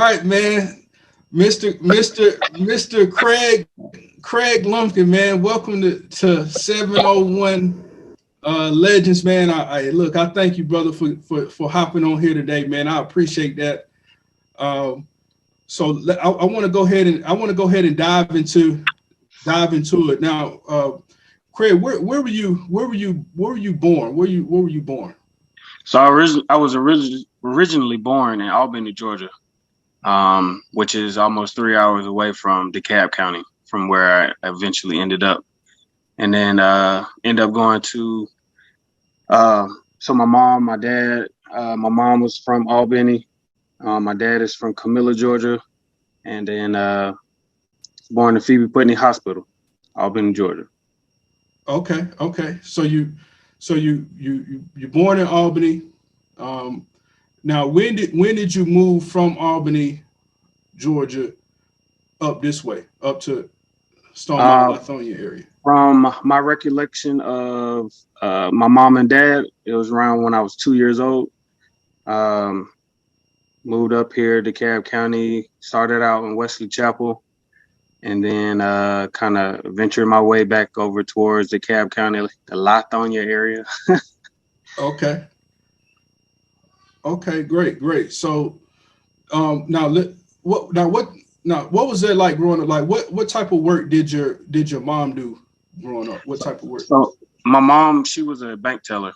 right, man. Mr. Kregg Lumpkin, man. Welcome to 701 Legends, man. I look, I thank you, brother, for hopping on here today, man. I appreciate that. Um, I want to go ahead and dive into it now. Kregg, where were you born? Where were you born? So I was originally born in Albany, Georgia, which is almost 3 hours away from DeKalb County, from where I eventually ended up, and then ended up going to. So my mom, my dad, my mom was from Albany. My dad is from Camilla, Georgia, and then born in Phoebe Putney Hospital, Albany, Georgia. Okay. So you're born in Albany. Um, Now, when did you move from Albany, Georgia, up this way, up to Stone Mountain, Uh, Lithonia area? from my recollection of my mom and dad, it was around when I was 2 years old. Um, Moved up here to DeKalb County, started out in Wesley Chapel, and then kind of ventured my way back over towards DeKalb County, the Lithonia area. Okay. Okay. Great. So now what was that like growing up? Like what type of work did your mom do growing up? What type of work? So my mom, she was a bank teller.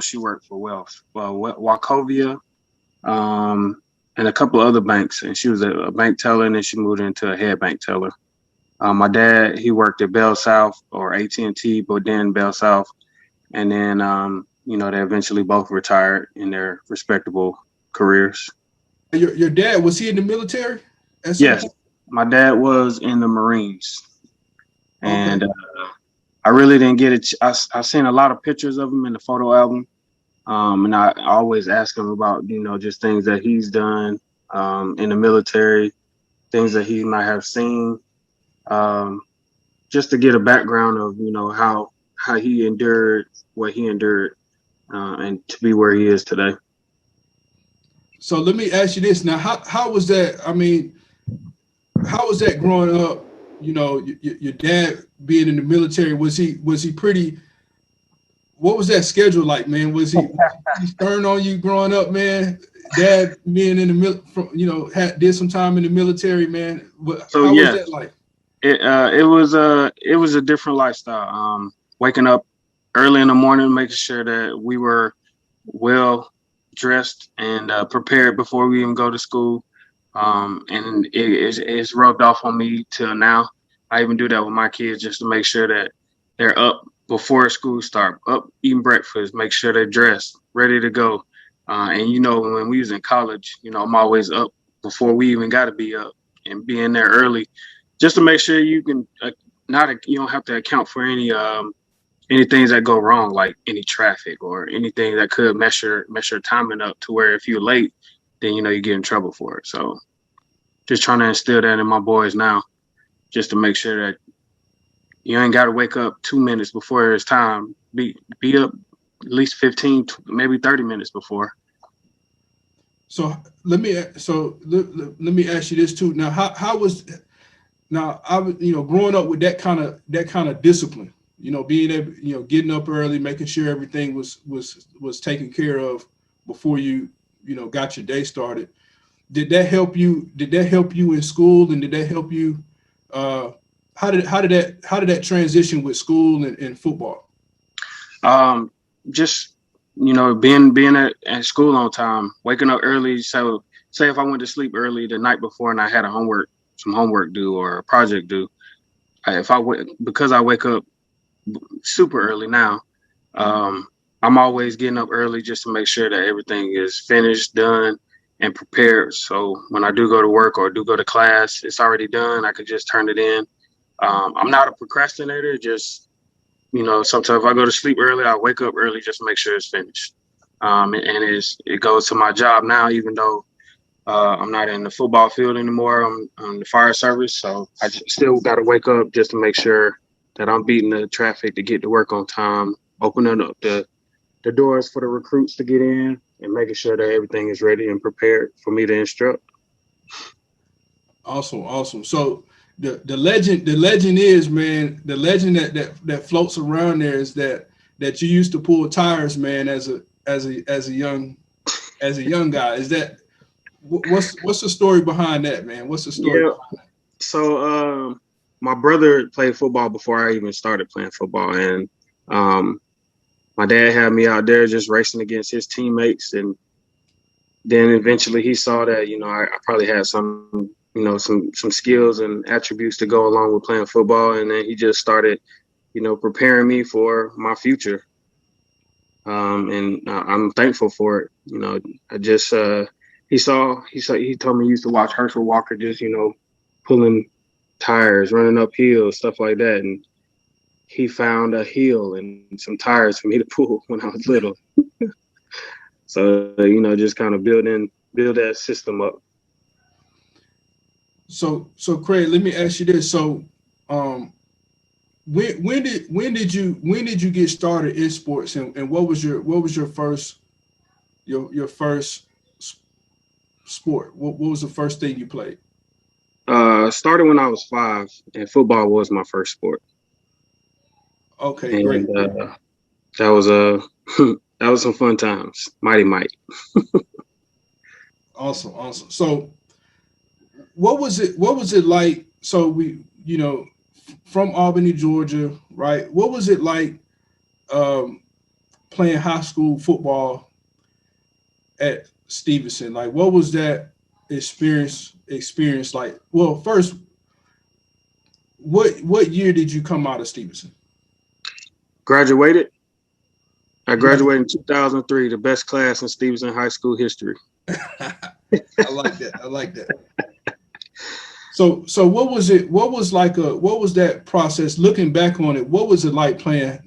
She worked for Wachovia, um, and a couple of other banks, and she was a bank teller, and then she moved into a head bank teller. My dad, he worked at Bell South or AT&T, but then Bell South, and then they eventually both retired in their respectable careers. Your dad, was he in the military at some Yes, point? my dad was in the Marines, Okay. and I really didn't get it. I seen a lot of pictures of him in the photo album, and I always ask him about just things that he's done in the military, things that he might have seen, um, just to get a background of how he endured what he endured, and to be where he is today. So let me ask you this now. How was that? I mean, how was that growing up? Your dad being in the military, was he pretty? What was that schedule like, man? Was he pretty stern on you growing up, man? Dad being in the did some time in the military, man. So How was yes, that like? it was a different lifestyle. Waking up early in the morning, making sure that we were well dressed and prepared before we even go to school. And it's rubbed off on me till now. I even do that with my kids just to make sure that they're up before school start, up eating breakfast, make sure they're dressed, ready to go. And when we was in college, I'm always up before we even got to be up and being there early, just to make sure you can not you don't have to account for any things that go wrong, like any traffic or anything that could mess your timing up to where if you're late, then you get in trouble for it. So just trying to instill that in my boys now, just to make sure that you ain't got to wake up 2 minutes before it's time. Be up at least 15, maybe 30 minutes before. So let me ask you this too. Now, how was now I was growing up with that kind of discipline. Being able, getting up early, making sure everything was taken care of before you got your day started. Did that help you in school, and did that help you? Uh, how did that transition with school and football? Um, just being at school on time, waking up early. So say if I went to sleep early the night before and I had some homework due or a project due, if because I wake up super early now, um, I'm always getting up early just to make sure that everything is finished, done, and prepared. So when I do go to work or do go to class, it's already done. I could just turn it in. I'm not a procrastinator. Just sometimes if I go to sleep early, I wake up early just to make sure it's finished. And it goes to my job now, even though I'm not in the football field anymore. I'm on the fire service, so I still got to wake up just to make sure that I'm beating the traffic to get to work on time, opening up the doors for the recruits to get in, and making sure that everything is ready and prepared for me to instruct. Awesome, awesome. So the legend is, man, the legend that floats around there is that you used to pull tires, man, as a young guy. Is that what's the story behind that, man? What's the story Yeah. behind that? So my brother played football before I even started playing football, and um, my dad had me out there just racing against his teammates, and then eventually he saw that I probably had some skills and attributes to go along with playing football, and then he just started preparing me for my future. And I'm thankful for it. I just he told me he used to watch Herschel Walker just pulling tires, running up hills, stuff like that, and he found a hill and some tires for me to pull when I was little. So just kind of build that system up. So Craig, let me ask you this. So um when did you get started in sports, and what was your first sport? What was the first thing you played? Started when I was 5, and football was my first sport, Okay, and great, great. that was a that was some fun times. Mighty might. Awesome, awesome. So what was it like? So from Albany, Georgia, right? What was it like um playing high school football at Stevenson? Like, what was that experience like? Well, first, what year did you come out of Stevenson? Graduated. I You graduated in 2003, the best class in Stevenson High School history. I like that. I like that. So what was it? What was that process? Looking back on it, what was it like playing,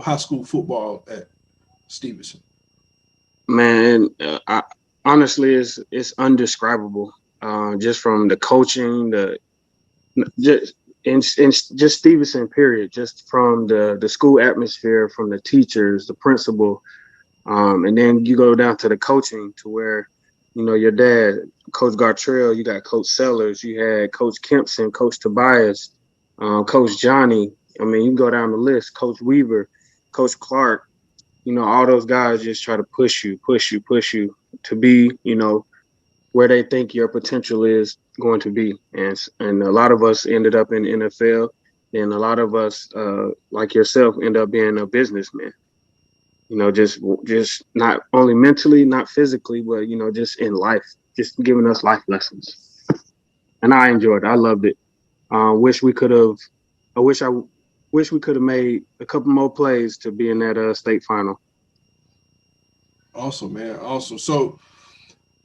high school football at Stevenson? Man, honestly, it's undescribable. Just from the coaching, the just in just Stevenson, period. Just from the school atmosphere, from the teachers, the principal, and then you go down to the coaching, to where your dad, Coach Gartrell, you got Coach Sellers, you had Coach Kempson, Coach Tobias, Coach Johnny. I mean, you can go down the list. Coach Weaver, Coach Clark. All those guys just try to push you to be, where they think your potential is going to be. And a lot of us ended up in the NFL, and a lot of us, like yourself, end up being a businessman. Just not only mentally, not physically, but just in life, just giving us life lessons. And I enjoyed it. I loved it. Wish we could have. I wish we could have made a couple more plays to be in that state final. Awesome, man. Awesome. So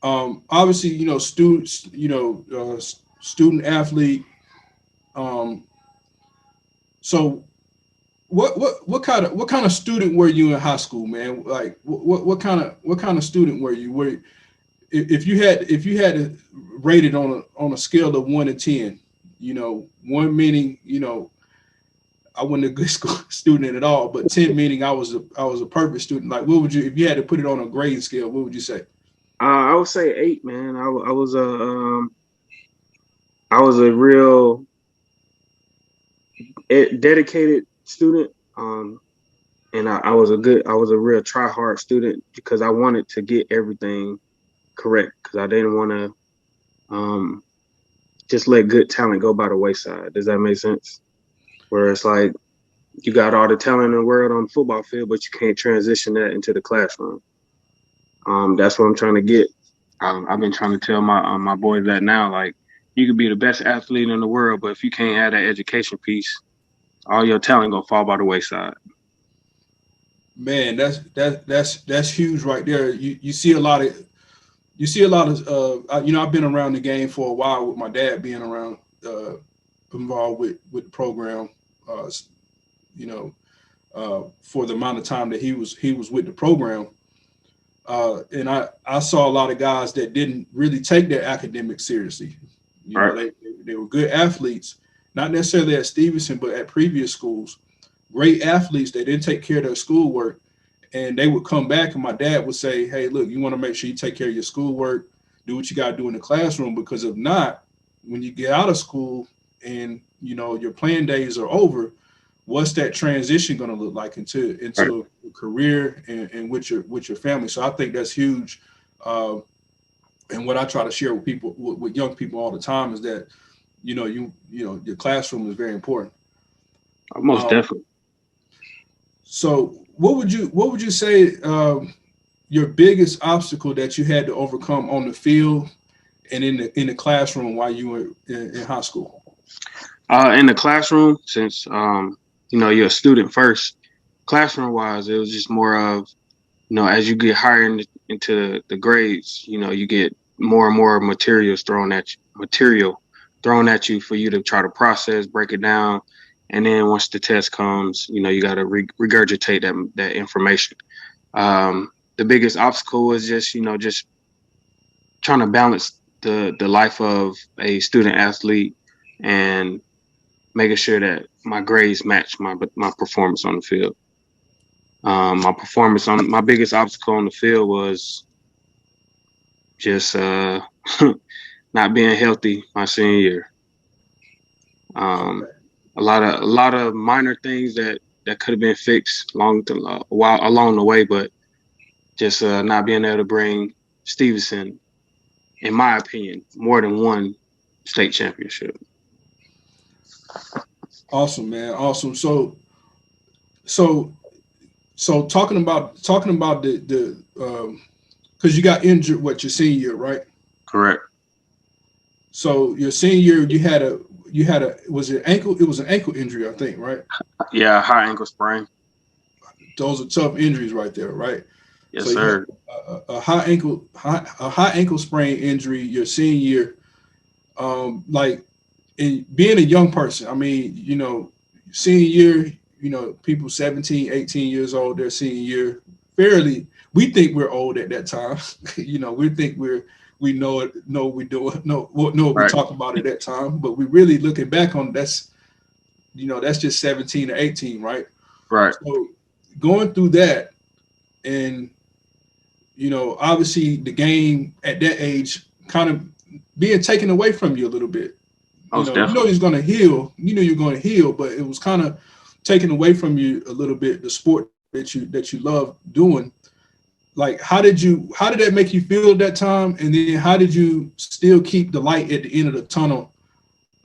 obviously, students, student athlete. Um, so what kind of student were you in high school, man? Like what kind of student were you? If you had to rate it on a scale of 1 to 10, one meaning I wasn't a good school student at all, but 10 meaning I was a perfect student. Like, what would you, if you had to put it on a grade scale, what would you say? I would say 8, man. I was a real dedicated student. And I was a real try hard student because I wanted to get everything correct, because I didn't want to um, just let good talent go by the wayside. Does that make sense? Where it's like you got all the talent in the world on the football field, but you can't transition that into the classroom. That's what I'm trying to get. I've been trying to tell my boys that now. Like, you could be the best athlete in the world, but if you can't have that education piece, all your talent gonna fall by the wayside. Man, that's huge right there. You see a lot of I've been around the game for a while with my dad being around, involved with the program, uh, you know, for the amount of time that he was with the program. And I saw a lot of guys that didn't really take their academics seriously. All right. They were good athletes, not necessarily at Stevenson, but at previous schools. Great athletes. They didn't take care of their schoolwork, and they would come back, and my dad would say, "Hey, look, you want to make sure you take care of your schoolwork, do what you got to do in the classroom, because if not, when you get out of school and your playing days are over, what's that transition going to look like Right. into a career and with your family? So I think that's huge. And what I try to share with people, with young people all the time, is that your classroom is very important. Most Um, definitely. so what would you say your biggest obstacle that you had to overcome on the field and in the classroom while you were in high school? In the classroom, since you're a student first, classroom wise, it was just more of as you get higher into the grades, you get more and more material thrown at you for you to try to process, break it down, and then once the test comes, you got to regurgitate that information. The biggest obstacle was just trying to balance the life of a student athlete and making sure that my grades match my performance on the field. My biggest obstacle on the field was just not being healthy my senior year. Um, Okay. a lot of minor things that could have been fixed a while along the way, but just not being able to bring Stevenson, in my opinion, more than one state championship. Awesome, man. Awesome. So so talking about the because you got injured what your senior year, right? Correct. So your senior year you had a was it ankle? It was an ankle injury, I think, right? Yeah, high ankle sprain. Those are tough injuries right there, right? So Yes, you had sir. a high ankle sprain injury your senior year. Like in being a young person, I mean, senior year, people 17, 18 years old, their senior year, fairly, we think we're old at that time. We think we know what we're doing, know what we Right. talk about at that time, but we really looking back on that's just 17 or 18, right? Right. So going through that and obviously the game at that age kind of being taken away from you a little bit. Most He's definitely. going to heal. You're going to heal, but it was kind of taken away from you a little bit. The sport that you love doing. Like, how did that make you feel at that time? And then how did you still keep the light at the end of the tunnel,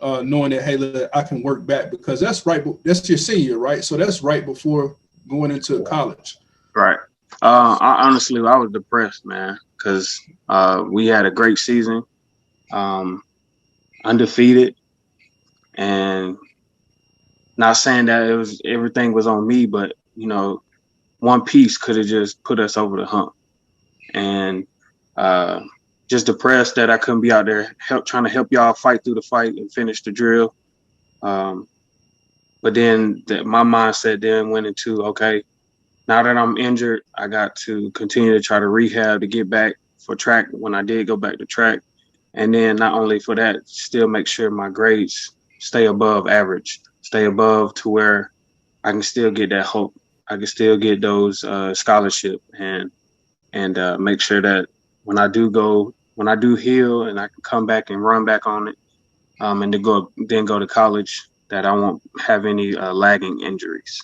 knowing that, hey, look, I can work back because that's right. That's your senior, right? So that's right before going into college. Right. I was depressed, man, because we had a great season, um, undefeated, and not saying that it was everything was on me, but one piece could have just put us over the hump, and uh, just depressed that I couldn't be out there trying to help y'all fight through the fight and finish the drill. Um, but then my mindset then went into, okay, now that I'm injured, I got to continue to try to rehab to get back for track when I did go back to track. And then not only for that, still make sure my grades stay above average, stay above to where I can still get that hope. I can still get those scholarship and make sure that when I do heal and I can come back and run back on it, and to go to college, that I won't have any lagging injuries.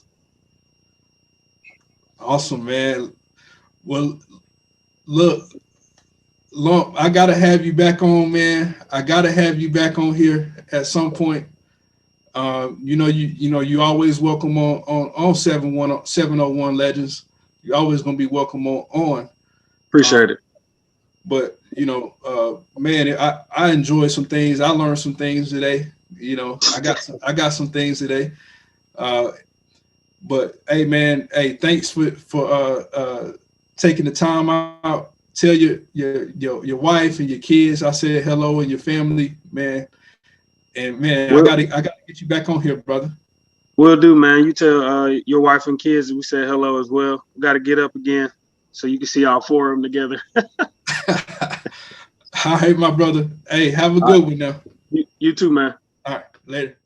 Awesome, man. Well, look, I gotta have you back on, man. I gotta have you back on here at some point. You always welcome on 701 Legends. You're always gonna be welcome on. Appreciate Um, it. but man, I enjoyed some things. I learned some things today. I got some things today. Uh, but hey, man, hey, thanks for taking the time out. Tell your wife and your kids I said hello and your family, man. And man, I gotta get you back on here, brother. Will do, man. You tell your wife and kids we said hello as well. We got to get up again so you can see all four of them together. All right, my brother. Hey, have a All right. good one now. You too, man. All right, later.